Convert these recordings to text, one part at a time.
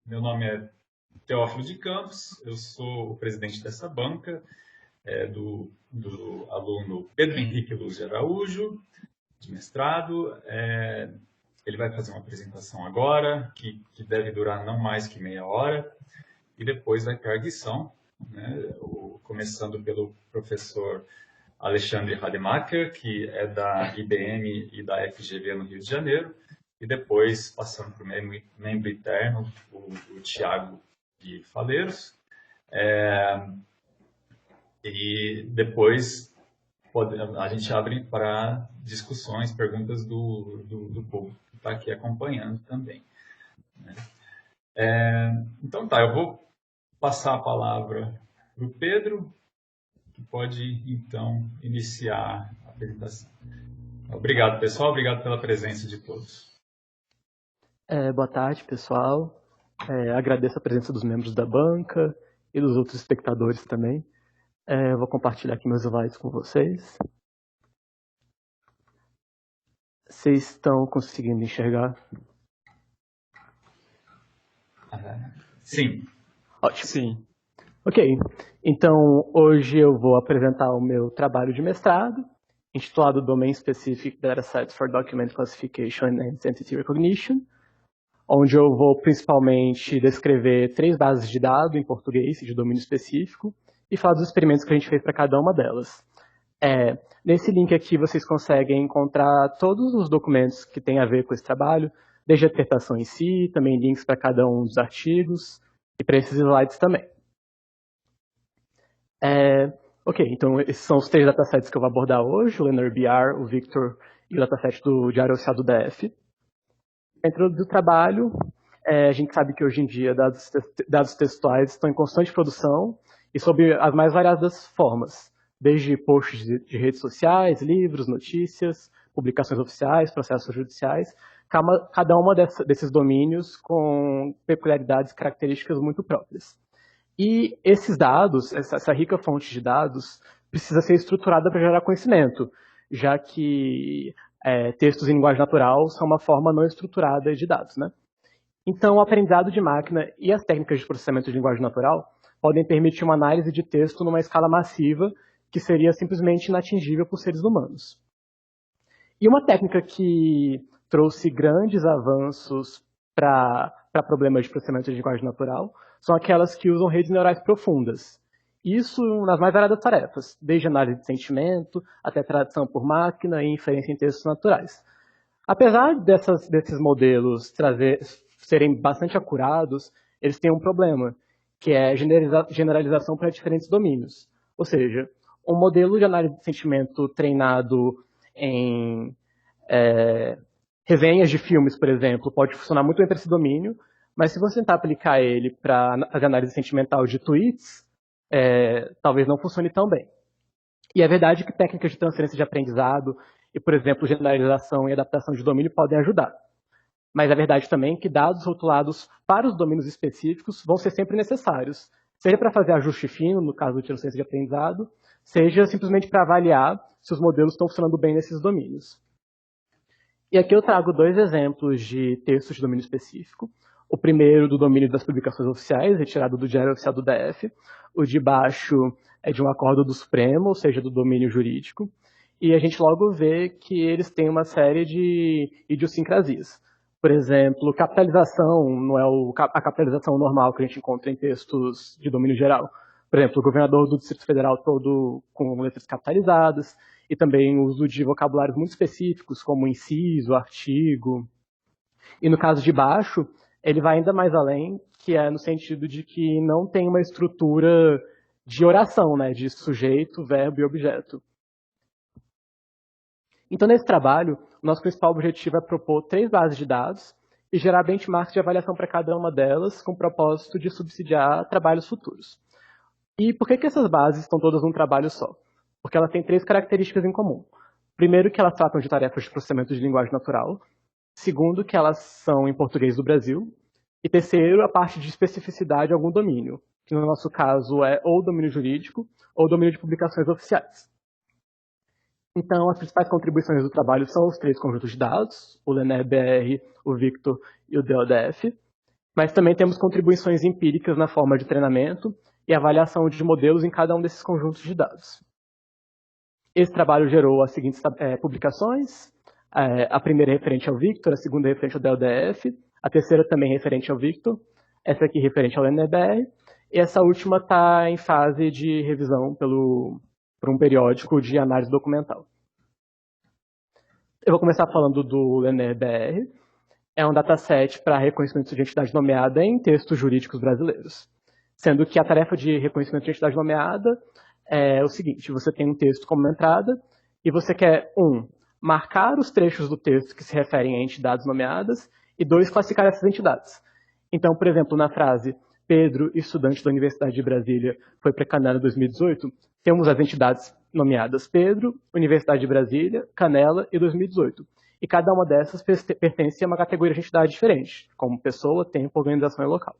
Meu nome é Teófilo de Campos, eu sou o presidente dessa banca, do aluno Pedro Henrique Luz de Araújo, de mestrado. Ele vai fazer uma apresentação agora, que deve durar não mais que meia hora, e depois vai ter a arguição, né, começando pelo professor Alexandre Rademacher, que é da IBM e da FGV no Rio de Janeiro, e depois passando para o membro interno, o Tiago de Faleiros, e depois a gente abre para discussões, perguntas do público que está aqui acompanhando também. Então tá, eu vou passar a palavra para o Pedro, que pode então iniciar a apresentação. Obrigado, pessoal, obrigado pela presença de todos. Boa tarde, pessoal. Agradeço a presença dos membros da banca e dos outros espectadores também. Vou compartilhar aqui meus slides com vocês. Vocês estão conseguindo enxergar? Sim. Ótimo. Sim. Ok, então hoje eu vou apresentar o meu trabalho de mestrado, intitulado Domain Specific Datasets for Document Classification and Entity Recognition, onde eu vou principalmente descrever 3 bases de dados em português de domínio específico e falar dos experimentos que a gente fez para cada uma delas. Nesse link aqui vocês conseguem encontrar todos os documentos que têm a ver com esse trabalho, desde a dissertação em si, também links para cada um dos artigos e para esses slides também. Ok, então esses são os 3 datasets que eu vou abordar hoje, o LearnerBR, o Victor e o dataset do Diário Oficial do DF. Dentro do trabalho, a gente sabe que hoje em dia dados textuais estão em constante produção e sob as mais variadas formas, desde posts de redes sociais, livros, notícias, publicações oficiais, processos judiciais, cada uma desses domínios com peculiaridades e características muito próprias. E esses dados, essa rica fonte de dados, precisa ser estruturada para gerar conhecimento, já que textos em linguagem natural são uma forma não estruturada de dados, né? Então, o aprendizado de máquina e as técnicas de processamento de linguagem natural podem permitir uma análise de texto numa escala massiva que seria simplesmente inatingível por seres humanos. E uma técnica que trouxe grandes avanços para problemas de processamento de linguagem natural são aquelas que usam redes neurais profundas. Isso nas mais variadas tarefas, desde análise de sentimento, até tradução por máquina e inferência em textos naturais. Apesar desses modelos serem bastante acurados, eles têm um problema, que é generalização para diferentes domínios. Ou seja, um modelo de análise de sentimento treinado em resenhas de filmes, por exemplo, pode funcionar muito bem para esse domínio, mas se você tentar aplicar ele para fazer análise sentimental de tweets, talvez não funcione tão bem. E é verdade que técnicas de transferência de aprendizado e, por exemplo, generalização e adaptação de domínio podem ajudar. Mas é verdade também que dados rotulados para os domínios específicos vão ser sempre necessários, seja para fazer ajuste fino, no caso de transferência de aprendizado, seja simplesmente para avaliar se os modelos estão funcionando bem nesses domínios. E aqui eu trago 2 exemplos de textos de domínio específico. O primeiro do domínio das publicações oficiais, retirado do Diário Oficial do DF. O de baixo é de um acordo do Supremo, ou seja, do domínio jurídico. E a gente logo vê que eles têm uma série de idiosincrasias. Por exemplo, capitalização não é a capitalização normal que a gente encontra em textos de domínio geral. Por exemplo, o governador do Distrito Federal todo com letras capitalizadas, e também o uso de vocabulários muito específicos, como inciso, artigo. E no caso de baixo, ele vai ainda mais além, que é no sentido de que não tem uma estrutura de oração, né, de sujeito, verbo e objeto. Então, nesse trabalho, o nosso principal objetivo é propor 3 bases de dados e gerar benchmarks de avaliação para cada uma delas, com o propósito de subsidiar trabalhos futuros. E por que essas bases estão todas num trabalho só? Porque elas têm 3 características em comum. Primeiro, que elas tratam de tarefas de processamento de linguagem natural. Segundo, que elas são em português do Brasil. E terceiro, a parte de especificidade de algum domínio, que no nosso caso é ou domínio jurídico ou domínio de publicações oficiais. Então, as principais contribuições do trabalho são os 3 conjuntos de dados, o LearnerBR, o Victor e o DODF. Mas também temos contribuições empíricas na forma de treinamento e avaliação de modelos em cada um desses conjuntos de dados. Esse trabalho gerou as seguintes publicações. A primeira referente ao Victor, a segunda referente ao DLDF, a terceira também referente ao Victor, essa aqui referente ao LNBR, e essa última está em fase de revisão por um periódico de análise documental. Eu vou começar falando do LNBR. É um dataset para reconhecimento de entidade nomeada em textos jurídicos brasileiros. Sendo que a tarefa de reconhecimento de entidade nomeada é o seguinte: você tem um texto como entrada e você quer, marcar os trechos do texto que se referem a entidades nomeadas e 2, classificar essas entidades. Então, por exemplo, na frase Pedro, estudante da Universidade de Brasília, foi precandidato em 2018, temos as entidades nomeadas Pedro, Universidade de Brasília, Canela e 2018. E cada uma dessas pertence a uma categoria de entidade diferente, como pessoa, tempo, organização e local.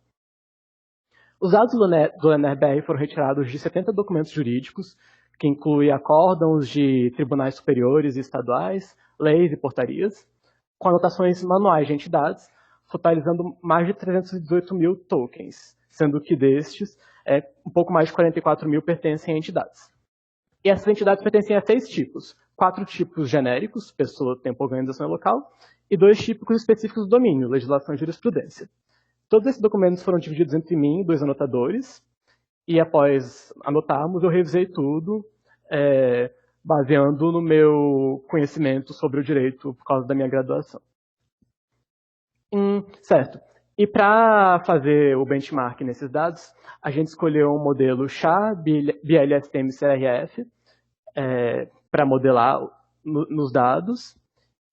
Os dados do LNRBR foram retirados de 70 documentos jurídicos, que incluem acórdãos de tribunais superiores e estaduais, leis e portarias, com anotações manuais de entidades, totalizando mais de 318 mil tokens, sendo que destes, um pouco mais de 44 mil pertencem a entidades. E essas entidades pertencem a 6 tipos. 4 tipos genéricos, pessoa, tempo, organização e local, e 2 típicos específicos do domínio, legislação e jurisprudência. Todos esses documentos foram divididos entre mim e 2 anotadores, e após anotarmos, eu revisei tudo, baseando no meu conhecimento sobre o direito por causa da minha graduação. Certo. E para fazer o benchmark nesses dados, a gente escolheu um modelo SHA-BLSTM-CRF para modelar nos dados.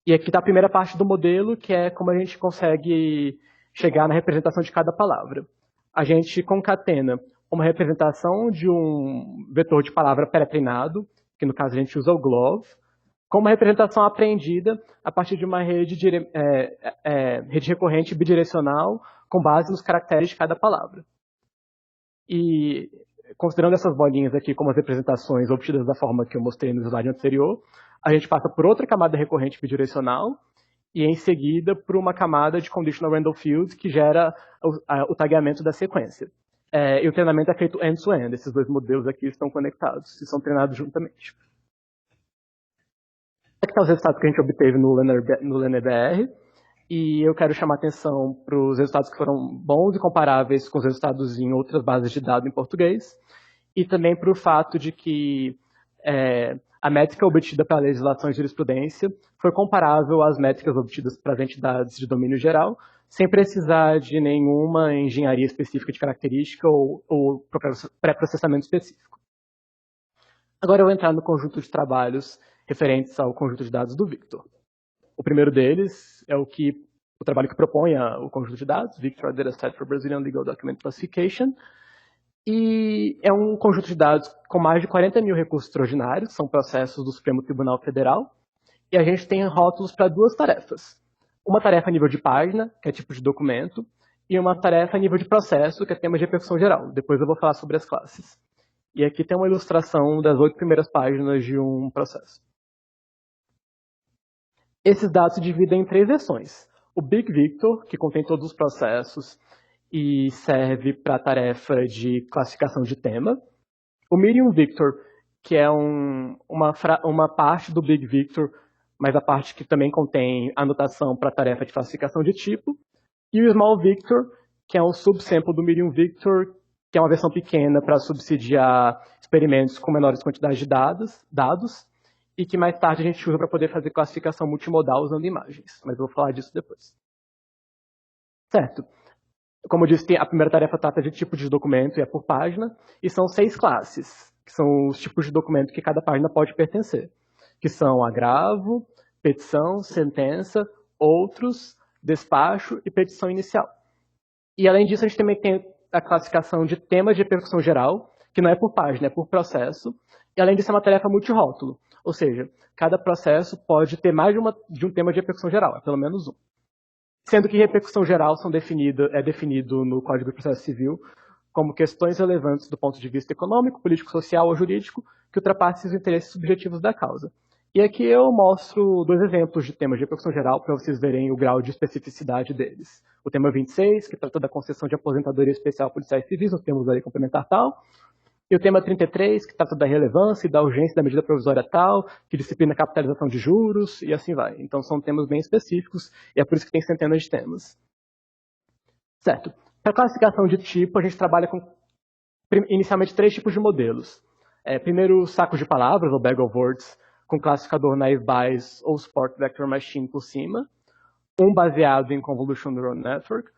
E aqui está a primeira parte do modelo, que é como a gente consegue chegar na representação de cada palavra. A gente concatena uma representação de um vetor de palavra pré-treinado, que no caso a gente usa o GloVe, com uma representação aprendida a partir de uma rede recorrente bidirecional com base nos caracteres de cada palavra. E considerando essas bolinhas aqui como as representações obtidas da forma que eu mostrei no slide anterior, a gente passa por outra camada recorrente bidirecional e em seguida por uma camada de conditional random field que gera o tagueamento da sequência. E o treinamento é feito end-to-end. Esses 2 modelos aqui estão conectados e são treinados juntamente. Aqui estão os resultados que a gente obteve no LNBR, e eu quero chamar a atenção para os resultados que foram bons e comparáveis com os resultados em outras bases de dados em português, e também para o fato de que a métrica obtida pela legislação e jurisprudência foi comparável às métricas obtidas para as entidades de domínio geral, sem precisar de nenhuma engenharia específica de característica ou pré-processamento específico. Agora eu vou entrar no conjunto de trabalhos referentes ao conjunto de dados do Victor. O primeiro deles é o trabalho que propõe o conjunto de dados, Victor Dataset for Brazilian Legal Document Classification, e é um conjunto de dados com mais de 40 mil recursos extraordinários, são processos do Supremo Tribunal Federal, e a gente tem rótulos para 2 tarefas. Uma tarefa a nível de página, que é tipo de documento, e uma tarefa a nível de processo, que é tema de repercussão geral. Depois eu vou falar sobre as classes. E aqui tem uma ilustração das 8 primeiras páginas de um processo. Esses dados se dividem em 3 versões. O Big Victor, que contém todos os processos e serve para a tarefa de classificação de tema. O Medium Victor, que é uma parte do Big Victor, mas a parte que também contém anotação para a tarefa de classificação de tipo. E o Small Victor, que é um subsample do Medium Victor, que é uma versão pequena para subsidiar experimentos com menores quantidades de dados, e que mais tarde a gente usa para poder fazer classificação multimodal usando imagens. Mas eu vou falar disso depois. Certo. Como eu disse, a primeira tarefa trata de tipo de documento e é por página, e são 6 classes, que são os tipos de documento que cada página pode pertencer, que são agravo, petição, sentença, outros, despacho e petição inicial. E além disso, a gente também tem a classificação de temas de repercussão geral, que não é por página, é por processo, e além disso é uma tarefa multirótulo, ou seja, cada processo pode ter mais de um tema de repercussão geral, é pelo menos um. Sendo que repercussão geral é definido no Código de Processo Civil como questões relevantes do ponto de vista econômico, político, social ou jurídico que ultrapassem os interesses subjetivos da causa. E aqui eu mostro 2 exemplos de temas de repercussão geral para vocês verem o grau de especificidade deles. O tema 26, que trata da concessão de aposentadoria especial a policiais civis nos termos da lei complementar tal. E o tema 33, que trata da relevância e da urgência da medida provisória tal, que disciplina a capitalização de juros, e assim vai. Então são temas bem específicos, e é por isso que tem centenas de temas. Certo. Para classificação de tipo, a gente trabalha com inicialmente 3 tipos de modelos. Primeiro, saco de palavras, ou bag of words, com classificador naive Bayes ou Support Vector Machine por cima. Um baseado em Convolution Neural Network,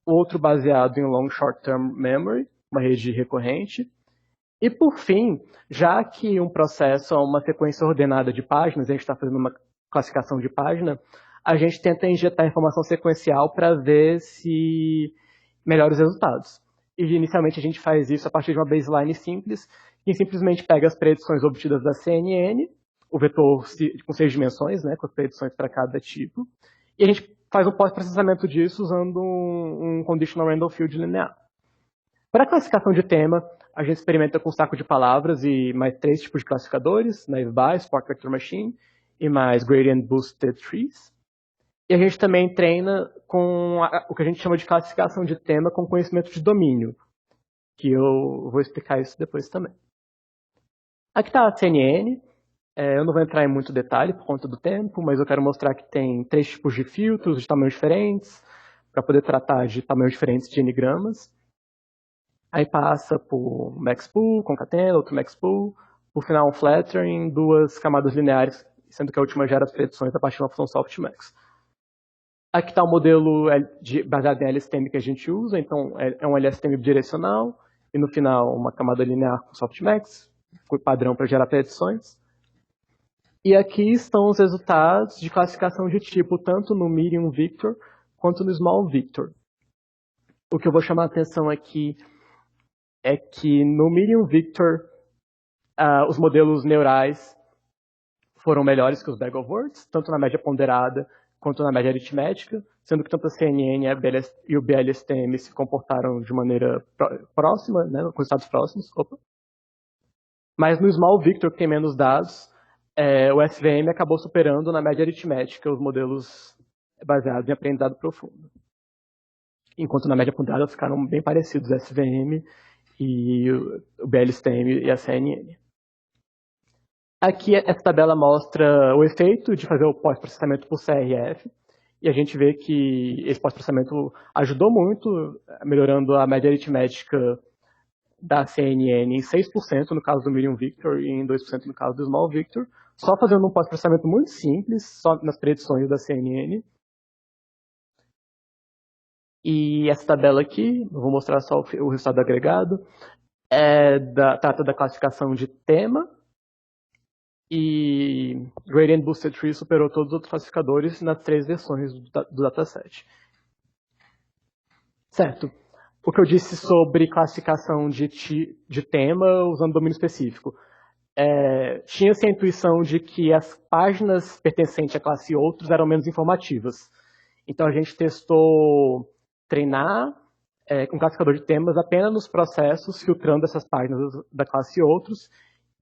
outro baseado em Long Short Term Memory, uma rede recorrente. E por fim, já que um processo é uma sequência ordenada de páginas, a gente está fazendo uma classificação de página, a gente tenta injetar informação sequencial para ver se melhora os resultados. E inicialmente a gente faz isso a partir de uma baseline simples, que simplesmente pega as predições obtidas da CNN, o vetor com 6 dimensões, né, com as predições para cada tipo, e a gente faz um pós-processamento disso usando um conditional random field linear. Para a classificação de tema, a gente experimenta com saco de palavras e mais 3 tipos de classificadores, naive Bayes, Support Vector Machine e mais Gradient Boosted Trees. E a gente também treina com o que a gente chama de classificação de tema com conhecimento de domínio, que eu vou explicar isso depois também. Aqui está a CNN. Eu não vou entrar em muito detalhe por conta do tempo, mas eu quero mostrar que tem 3 tipos de filtros de tamanhos diferentes, para poder tratar de tamanhos diferentes de n-gramas. Aí passa por maxpool, concatena, outro maxpool, por final um flattering, 2 camadas lineares, sendo que a última gera as predições a partir de uma função softmax. Aqui está o modelo baseado em LSTM que a gente usa, então é um LSTM bidirecional, e no final uma camada linear com softmax, padrão para gerar predições. E aqui estão os resultados de classificação de tipo, tanto no medium Victor quanto no small Victor. O que eu vou chamar a atenção aqui é que no medium Victor, os modelos neurais foram melhores que os bag of words, tanto na média ponderada quanto na média aritmética, sendo que tanto a CNN e o BLSTM se comportaram de maneira próxima, né, com resultados próximos. Mas no small Victor, que tem menos dados, o SVM acabou superando na média aritmética os modelos baseados em aprendizado profundo. Enquanto na média ponderada ficaram bem parecidos o SVM e o BLSTM e a CNN. Aqui essa tabela mostra o efeito de fazer o pós-processamento por CRF, e a gente vê que esse pós-processamento ajudou muito, melhorando a média aritmética da CNN em 6% no caso do medium Victor e em 2% no caso do small Victor, só fazendo um pós-processamento muito simples, só nas predições da CNN. E essa tabela aqui, eu vou mostrar só o resultado agregado, trata da classificação de tema, e Gradient Boosted Tree superou todos os outros classificadores nas 3 versões do dataset. Certo. O que eu disse sobre classificação de tema usando domínio específico. Tinha-se a intuição de que as páginas pertencentes à classe outros eram menos informativas. Então a gente testou treinar com classificador de temas apenas nos processos, filtrando essas páginas da classe outros,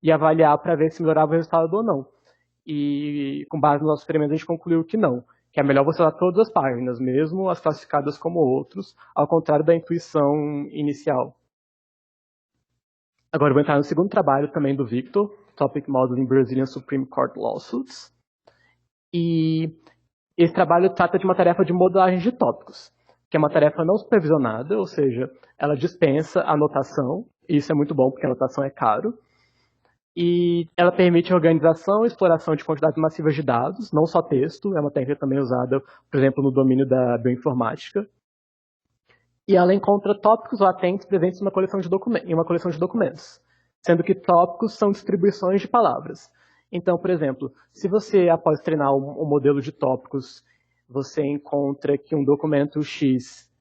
e avaliar para ver se melhorava o resultado ou não. E com base nos nossos experimentos a gente concluiu que não, que é melhor você usar todas as páginas, mesmo as classificadas como outros, ao contrário da intuição inicial. Agora eu vou entrar no segundo trabalho também do Victor, Topic Modeling Brazilian Supreme Court Lawsuits. E esse trabalho trata de uma tarefa de modelagem de tópicos, que é uma tarefa não supervisionada, ou seja, ela dispensa a anotação, e isso é muito bom porque a anotação é caro. E ela permite organização e exploração de quantidades massivas de dados, não só texto, é uma técnica também usada, por exemplo, no domínio da bioinformática. E ela encontra tópicos latentes presentes em uma coleção de documentos, sendo que tópicos são distribuições de palavras. Então, por exemplo, se você, após treinar um modelo de tópicos, você encontra que um documento X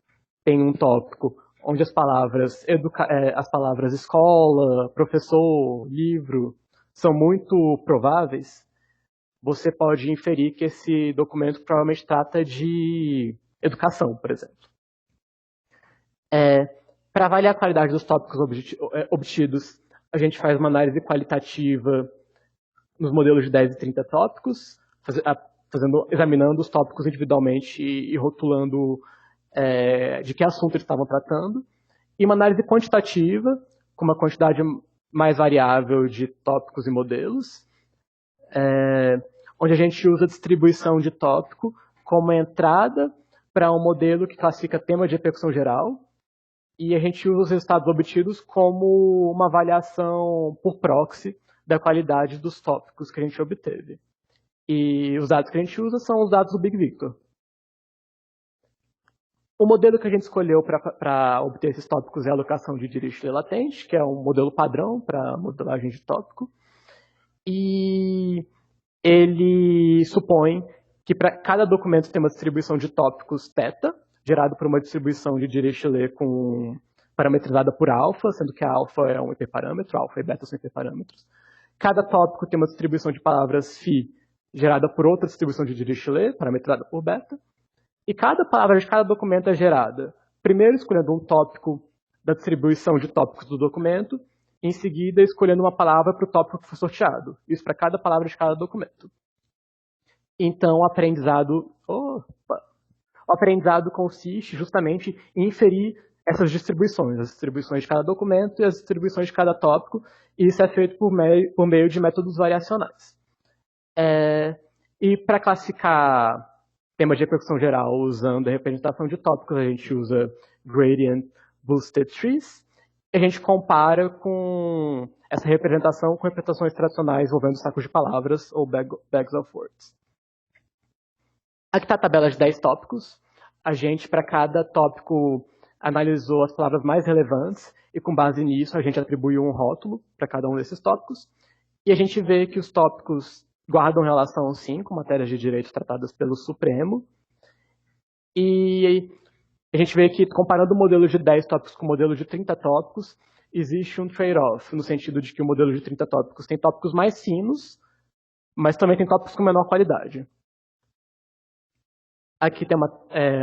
tem um tópico onde as palavras escola, professor, livro, são muito prováveis, você pode inferir que esse documento provavelmente trata de educação, por exemplo. Para avaliar a qualidade dos tópicos obtidos, a gente faz uma análise qualitativa nos modelos de 10 e 30 tópicos, examinando os tópicos individualmente e rotulando de que assunto eles estavam tratando. E uma análise quantitativa, com uma quantidade mais variável de tópicos e modelos, onde a gente usa a distribuição de tópico como entrada para um modelo que classifica tema de repercussão geral, e a gente usa os resultados obtidos como uma avaliação por proxy da qualidade dos tópicos que a gente obteve. E os dados que a gente usa são os dados do Big Victor. O modelo que a gente escolheu para obter esses tópicos é a alocação de Dirichlet latente, que é um modelo padrão para modelagem de tópico. E ele supõe que para cada documento tem uma distribuição de tópicos θ, gerado por uma distribuição de Dirichlet parametrizada por alfa, sendo que a alfa é um hiperparâmetro, alfa e beta são hiperparâmetros. Cada tópico tem uma distribuição de palavras φ, gerada por outra distribuição de Dirichlet, parametrada por beta. E cada palavra de cada documento é gerada, primeiro escolhendo um tópico da distribuição de tópicos do documento, em seguida escolhendo uma palavra para o tópico que foi sorteado. Isso para cada palavra de cada documento. Então, o aprendizado consiste justamente em inferir essas distribuições, as distribuições de cada documento e as distribuições de cada tópico, e isso é feito por meio de métodos variacionais. E para classificar tema de repercussão geral usando a representação de tópicos, a gente usa Gradient Boosted Trees, e a gente compara com essa representação com representações tradicionais envolvendo sacos de palavras ou bags of words. Aqui está a tabela de 10 tópicos. A gente, para cada tópico, analisou as palavras mais relevantes e, com base nisso, a gente atribuiu um rótulo para cada um desses tópicos. E a gente vê que os tópicos guardam relação, sim, com matérias de direito tratadas pelo Supremo. E a gente vê que, comparando o modelo de 10 tópicos com o modelo de 30 tópicos, existe um trade-off, no sentido de que o modelo de 30 tópicos tem tópicos mais finos, mas também tem tópicos com menor qualidade. Aqui tem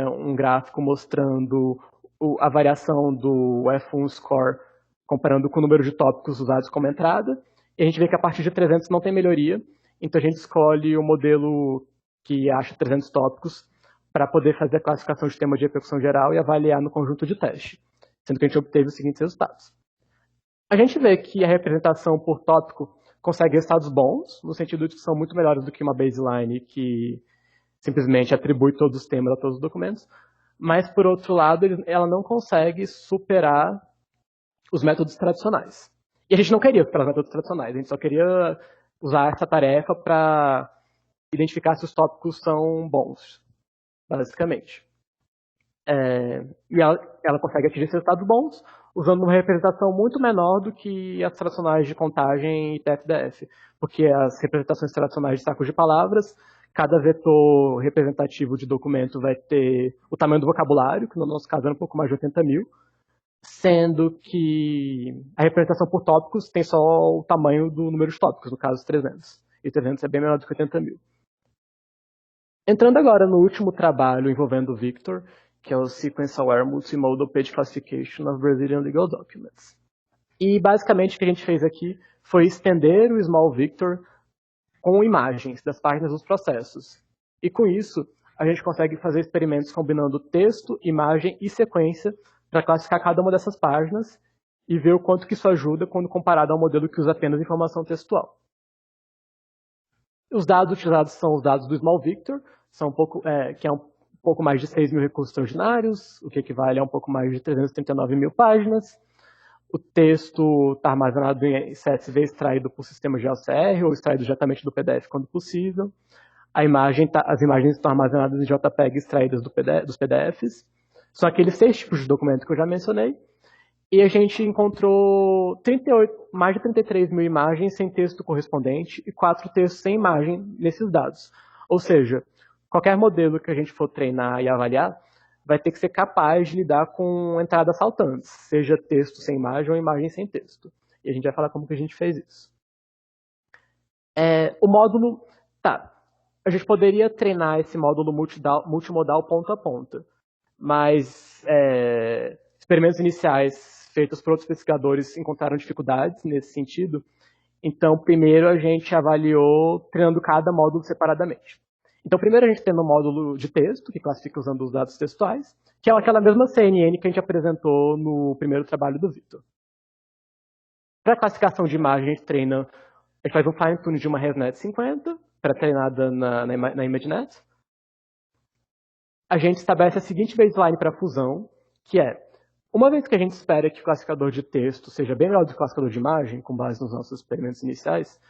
um gráfico mostrando a variação do F1 score, comparando com o número de tópicos usados como entrada. E a gente vê que a partir de 300 não tem melhoria, então a gente escolhe o modelo que acha 300 tópicos para poder fazer a classificação de tema de repercussão geral e avaliar no conjunto de teste, sendo que a gente obteve os seguintes resultados. A gente vê que a representação por tópico consegue resultados bons, no sentido de que são muito melhores do que uma baseline que simplesmente atribui todos os temas a todos os documentos, mas, por outro lado, ela não consegue superar os métodos tradicionais. E a gente não queria superar os métodos tradicionais, a gente só queria usar essa tarefa para identificar se os tópicos são bons, basicamente. E ela consegue atingir esses resultados bons usando uma representação muito menor do que as tradicionais de contagem e TF-DF, porque as representações tradicionais de sacos de palavras, cada vetor representativo de documento vai ter o tamanho do vocabulário, que no nosso caso é um pouco mais de 80 mil, sendo que a representação por tópicos tem só o tamanho do número de tópicos, no caso 300. E 300 é bem menor do que 80 mil. Entrando agora no último trabalho envolvendo o Victor, que é o Sequence-Aware Multimodal Page Classification of Brazilian Legal Documents. E basicamente o que a gente fez aqui foi estender o Small Victor com imagens das páginas dos processos. E com isso, a gente consegue fazer experimentos combinando texto, imagem e sequência para classificar cada uma dessas páginas e ver o quanto que isso ajuda quando comparado ao modelo que usa apenas informação textual. Os dados utilizados são os dados do Small Victor, que é um pouco mais de 6 mil recursos extraordinários, o que equivale a um pouco mais de 339 mil páginas. O texto está armazenado em CSV extraído por sistema GeoCR ou extraído diretamente do PDF quando possível. As imagens estão armazenadas em JPEG extraídas dos PDFs. São aqueles 6 tipos de documento que eu já mencionei. E a gente encontrou mais de 33 mil imagens sem texto correspondente e 4 textos sem imagem nesses dados. Ou seja, qualquer modelo que a gente for treinar e avaliar vai ter que ser capaz de lidar com entradas saltantes, seja texto sem imagem ou imagem sem texto. E a gente vai falar como que a gente fez isso. O módulo... a gente poderia treinar esse módulo multimodal ponta a ponta, mas experimentos iniciais feitos por outros pesquisadores encontraram dificuldades nesse sentido, Então, primeiro a gente avaliou treinando cada módulo separadamente. Então, primeiro a gente tem no módulo de texto, que classifica usando os dados textuais, que é aquela mesma CNN que a gente apresentou no primeiro trabalho do Victor. Para classificação de imagem, a gente faz um fine-tune de uma ResNet 50, pré-treinada na ImageNet. A gente estabelece a seguinte baseline para a fusão, que é, uma vez que a gente espera que o classificador de texto seja bem melhor do que o classificador de imagem, com base nos nossos experimentos iniciais,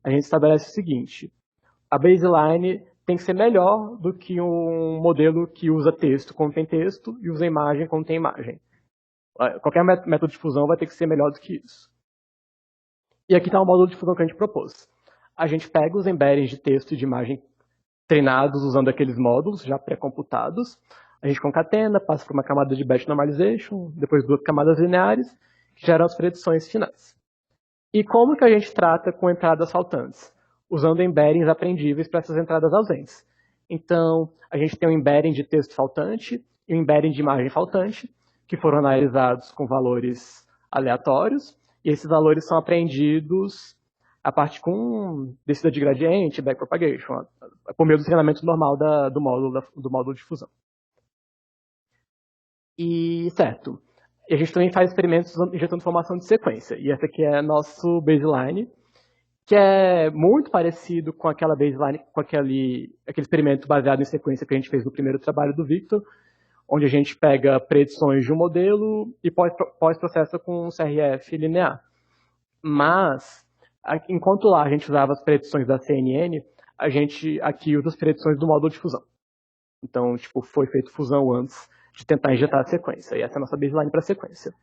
a gente estabelece o seguinte: a baseline tem que ser melhor do que um modelo que usa texto contém texto e usa imagem contém imagem. Qualquer método de fusão vai ter que ser melhor do que isso. E aqui está o módulo de fusão que a gente propôs. A gente pega os embeddings de texto e de imagem treinados usando aqueles módulos já pré-computados, a gente concatena, passa por uma camada de batch normalization, depois duas camadas lineares, que geram as predições finais. E como que a gente trata com entradas faltantes? Usando embeddings aprendíveis para essas entradas ausentes. Então, a gente tem um embedding de texto faltante e um embedding de imagem faltante, que foram analisados com valores aleatórios, e esses valores são aprendidos a partir com descida de gradiente, backpropagation, por meio do treinamento normal do módulo de fusão. E a gente também faz experimentos injetando informação de sequência, e essa aqui é nosso baseline, que é muito parecido com aquela baseline, com aquele experimento baseado em sequência que a gente fez no primeiro trabalho do Victor, onde a gente pega predições de um modelo e pós-processa com um CRF linear. Mas, enquanto lá a gente usava as predições da CNN, a gente aqui usa as predições do módulo de fusão. Então, foi feito fusão antes de tentar injetar a sequência. E essa é a nossa baseline para a sequência.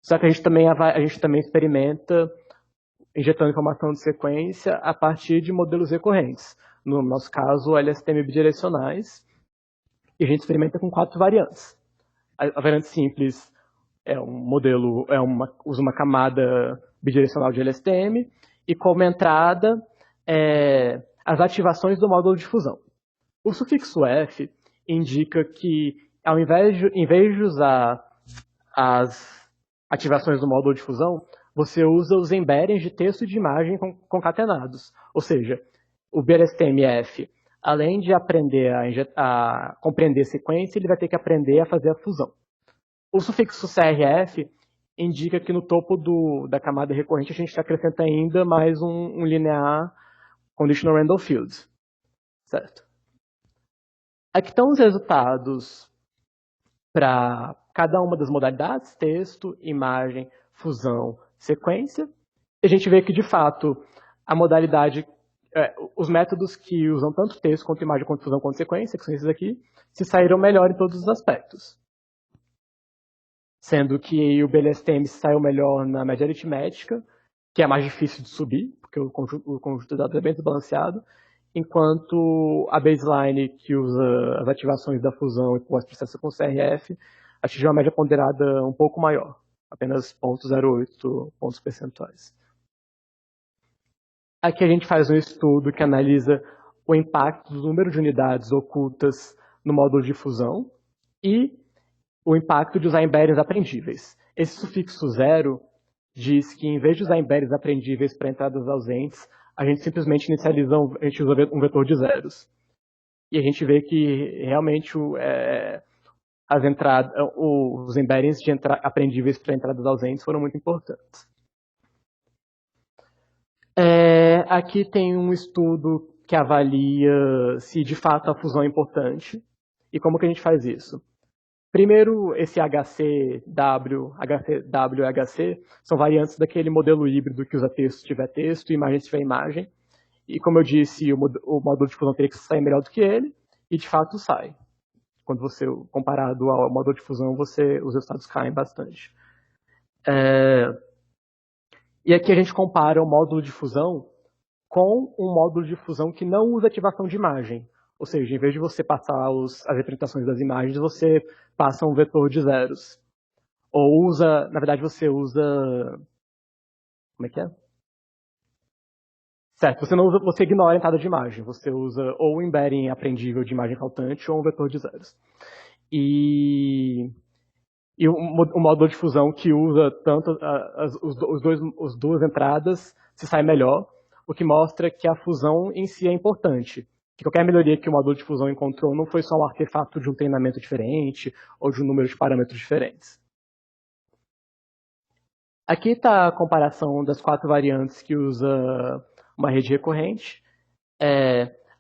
Só que a gente também experimenta injetando informação de sequência a partir de modelos recorrentes. No nosso caso, LSTM bidirecionais. E a gente experimenta com 4 variantes. A variante simples é um modelo, usa uma camada bidirecional de LSTM, e como entrada, as ativações do módulo de fusão. O sufixo F indica que, em vez de usar as ativações do módulo de fusão, você usa os embeddings de texto e de imagem concatenados. Ou seja, o BLSTM-F, além de aprender a compreender sequência, ele vai ter que aprender a fazer a fusão. O sufixo CRF indica que no topo da camada recorrente a gente acrescenta ainda mais um linear conditional random field. Certo? Aqui estão os resultados para cada uma das modalidades: texto, imagem, fusão, sequência. E a gente vê que, de fato, a modalidade, os métodos que usam tanto texto quanto imagem, quanto fusão, quanto sequência, que são esses aqui, se saíram melhor em todos os aspectos. Sendo que o BLSTM saiu melhor na média aritmética, que é mais difícil de subir, porque o conjunto de dados é bem desbalanceado, enquanto a baseline, que usa as ativações da fusão e pós-processa com CRF, atingiu uma média ponderada um pouco maior, apenas 0,08 pontos percentuais. Aqui a gente faz um estudo que analisa o impacto do número de unidades ocultas no módulo de fusão e o impacto de usar embeddings aprendíveis. Esse sufixo 0 diz que, em vez de usar embeddings aprendíveis para entradas ausentes, a gente simplesmente inicializa, a gente usa um vetor de zeros. E a gente vê que realmente os embeddings aprendíveis para entradas ausentes foram muito importantes. Aqui tem um estudo que avalia se de fato a fusão é importante e como que a gente faz isso. Primeiro, esse HCW e HC são variantes daquele modelo híbrido que usa texto se tiver texto e imagem se tiver imagem. E como eu disse, o módulo de fusão teria que sair melhor do que ele, e de fato sai. Quando você, comparado ao módulo de fusão, os resultados caem bastante. E aqui a gente compara o módulo de fusão com um módulo de fusão que não usa ativação de imagem. Ou seja, em vez de você passar as representações das imagens, você passa um vetor de zeros. Ou na verdade você usa... Como é que é? Certo, você ignora a entrada de imagem. Você usa ou um embedding aprendível de imagem faltante ou um vetor de zeros. E e um módulo de fusão que usa tanto as duas entradas se sai melhor, o que mostra que a fusão em si é importante. Que qualquer melhoria que o módulo de fusão encontrou não foi só um artefato de um treinamento diferente ou de um número de parâmetros diferentes. Aqui está a comparação das 4 variantes que usa uma rede recorrente.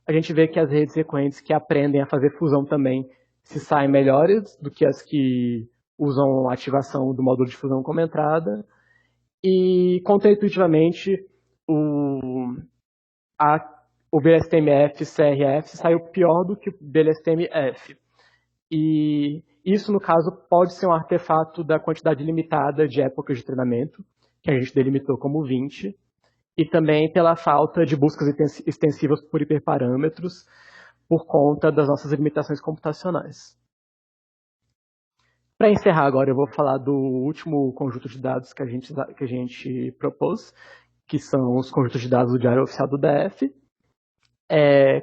A gente vê que as redes recorrentes que aprendem a fazer fusão também se saem melhores do que as que usam a ativação do módulo de fusão como entrada. E, contraintuitivamente, o BLSTM-F CRF saiu pior do que o BLSTM-F. E isso, no caso, pode ser um artefato da quantidade limitada de épocas de treinamento, que a gente delimitou como 20, e também pela falta de buscas extensivas por hiperparâmetros, por conta das nossas limitações computacionais. Para encerrar agora, eu vou falar do último conjunto de dados que a gente propôs, que são os conjuntos de dados do Diário Oficial do DF.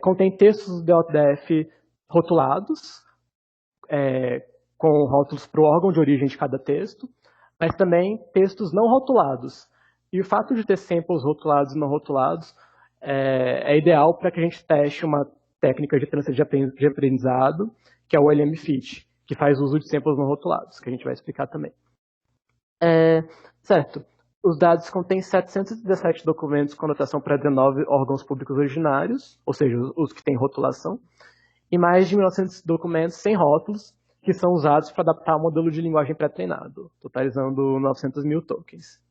Contém textos do DF rotulados, com rótulos para o órgão de origem de cada texto, mas também textos não rotulados. E o fato de ter samples rotulados e não rotulados é ideal para que a gente teste uma técnica de transfer de aprendizado, que é o LM-FIT, que faz uso de samples não rotulados, que a gente vai explicar também. Certo. Os dados contêm 717 documentos com notação para 19 órgãos públicos originários, ou seja, os que têm rotulação, e mais de 1.900 documentos sem rótulos, que são usados para adaptar o modelo de linguagem pré-treinado, totalizando 900 mil tokens.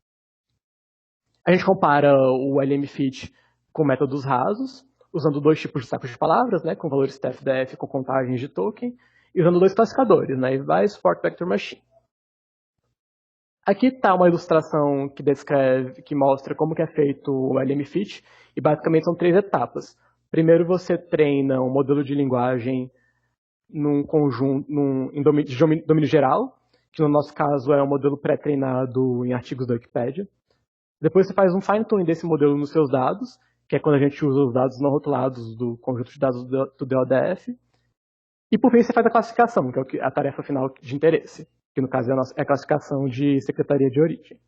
A gente compara o LM-FIT com métodos rasos, usando 2 tipos de sacos de palavras, né, com valores TF-DF com contagens de token, e usando 2 classificadores, né, IVBA e Support Vector Machine. Aqui está uma ilustração que mostra como que é feito o LM-FIT, e basicamente são 3 etapas. Primeiro você treina um modelo de linguagem em domínio geral, que no nosso caso é um modelo pré-treinado em artigos da Wikipedia. Depois você faz um fine-tuning desse modelo nos seus dados, que é quando a gente usa os dados não rotulados do conjunto de dados do DODF. E por fim você faz a classificação, que é a tarefa final de interesse, que no caso é a classificação de secretaria de origem.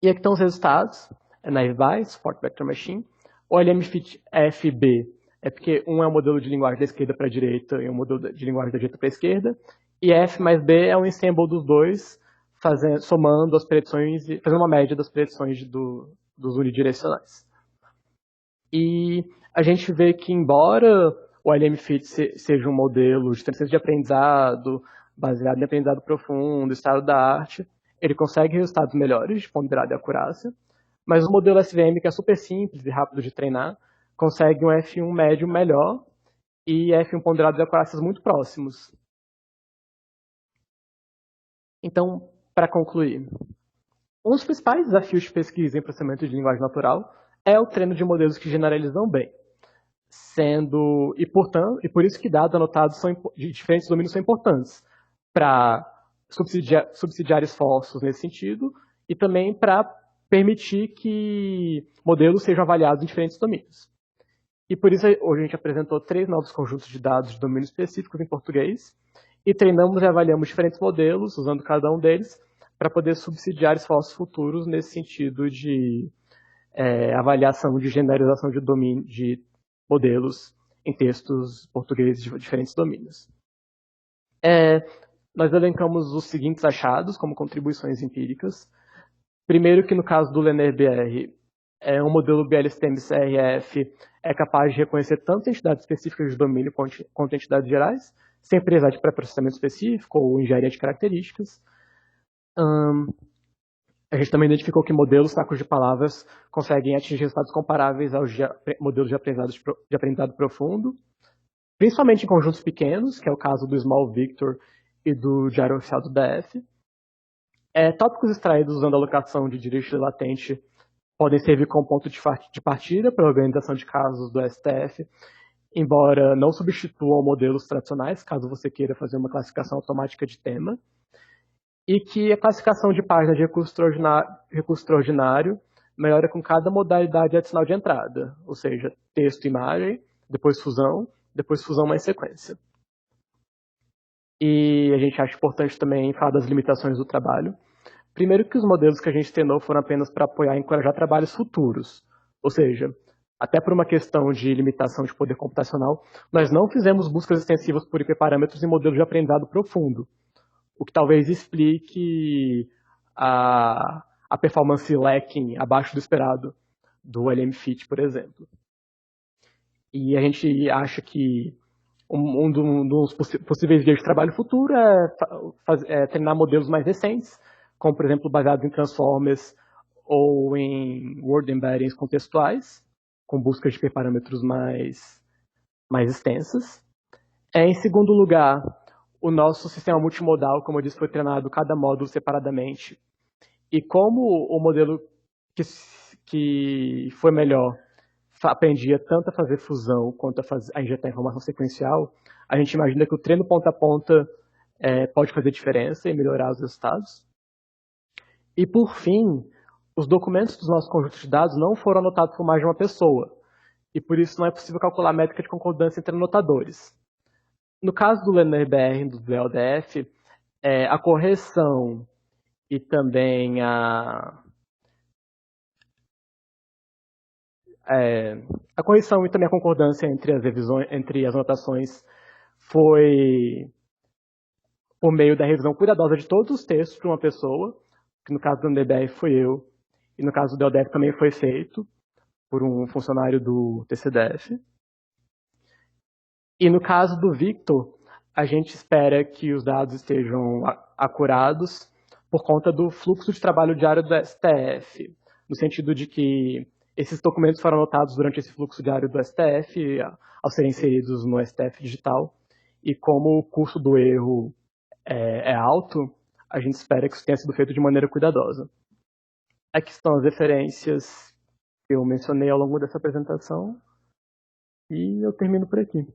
E aqui estão os resultados, na IVBA, Support Vector Machine. O LM-FIT FB é porque um é um modelo de linguagem da esquerda para a direita e um modelo de linguagem da direita para a esquerda. E F mais B é um ensemble dos dois, somando as predições e fazendo uma média das predições dos unidirecionais. E a gente vê que, embora o LM-FIT seja um modelo de transferência de aprendizado, baseado em aprendizado profundo, estado da arte, ele consegue resultados melhores de ponderado e acurácia, mas o modelo SVM, que é super simples e rápido de treinar, consegue um F1 médio melhor e F1 ponderado de acurácias muito próximos. Então, para concluir, um dos principais desafios de pesquisa em processamento de linguagem natural é o treino de modelos que generalizam bem. E por isso que dados anotados de diferentes domínios são importantes, para subsidiar esforços nesse sentido e também para permitir que modelos sejam avaliados em diferentes domínios. E por isso hoje a gente apresentou 3 novos conjuntos de dados de domínios específicos em português e treinamos e avaliamos diferentes modelos, usando cada um deles, para poder subsidiar esforços futuros nesse sentido de avaliação de generalização de modelos em textos portugueses de diferentes domínios. Nós elencamos os seguintes achados como contribuições empíricas. Primeiro que no caso do LeNair-BR, um modelo BLSTM-CRF é capaz de reconhecer tanto entidades específicas de domínio quanto entidades gerais, sem precisar de pré-processamento específico ou engenharia de características. A gente também identificou que modelos sacos de palavras conseguem atingir resultados comparáveis aos modelos de aprendizado profundo, principalmente em conjuntos pequenos, que é o caso do Small Victor e do Diário Oficial do DF. Tópicos extraídos usando alocação de direito latente podem servir como ponto de partida para a organização de casos do STF, embora não substituam modelos tradicionais, caso você queira fazer uma classificação automática de tema, e que a classificação de páginas de recurso extraordinário melhora com cada modalidade adicional de entrada, ou seja, texto e imagem, depois fusão mais sequência. E a gente acha importante também falar das limitações do trabalho. Primeiro que os modelos que a gente treinou foram apenas para apoiar e encorajar trabalhos futuros. Ou seja, até por uma questão de limitação de poder computacional, nós não fizemos buscas extensivas por IP-parâmetros em modelos de aprendizado profundo, o que talvez explique a performance lacking abaixo do esperado do LM-FIT, por exemplo. E a gente acha que um dos possíveis dias de trabalho futuro é treinar modelos mais recentes, como, por exemplo, baseados em transformers ou em word embeddings contextuais, com buscas de parâmetros mais extensas. Em segundo lugar, o nosso sistema multimodal, como eu disse, foi treinado cada módulo separadamente. E como o modelo que foi melhor aprendia tanto a fazer fusão quanto a injetar informação sequencial, a gente imagina que o treino ponta a ponta pode fazer diferença e melhorar os resultados. E, por fim, os documentos dos nossos conjuntos de dados não foram anotados por mais de uma pessoa, e por isso não é possível calcular a métrica de concordância entre anotadores. No caso do LearnerBR e do LDF, a correção e também a correção e também a concordância entre as revisões, entre as anotações foi por meio da revisão cuidadosa de todos os textos de uma pessoa, que no caso do NDBR foi eu, e no caso do DLDF também foi feito por um funcionário do TCDF. E no caso do Victor, a gente espera que os dados estejam acurados por conta do fluxo de trabalho diário do STF, no sentido de que esses documentos foram anotados durante esse fluxo diário do STF, ao serem inseridos no STF digital, e como o custo do erro é alto, a gente espera que isso tenha sido feito de maneira cuidadosa. Aqui estão as referências que eu mencionei ao longo dessa apresentação, e eu termino por aqui.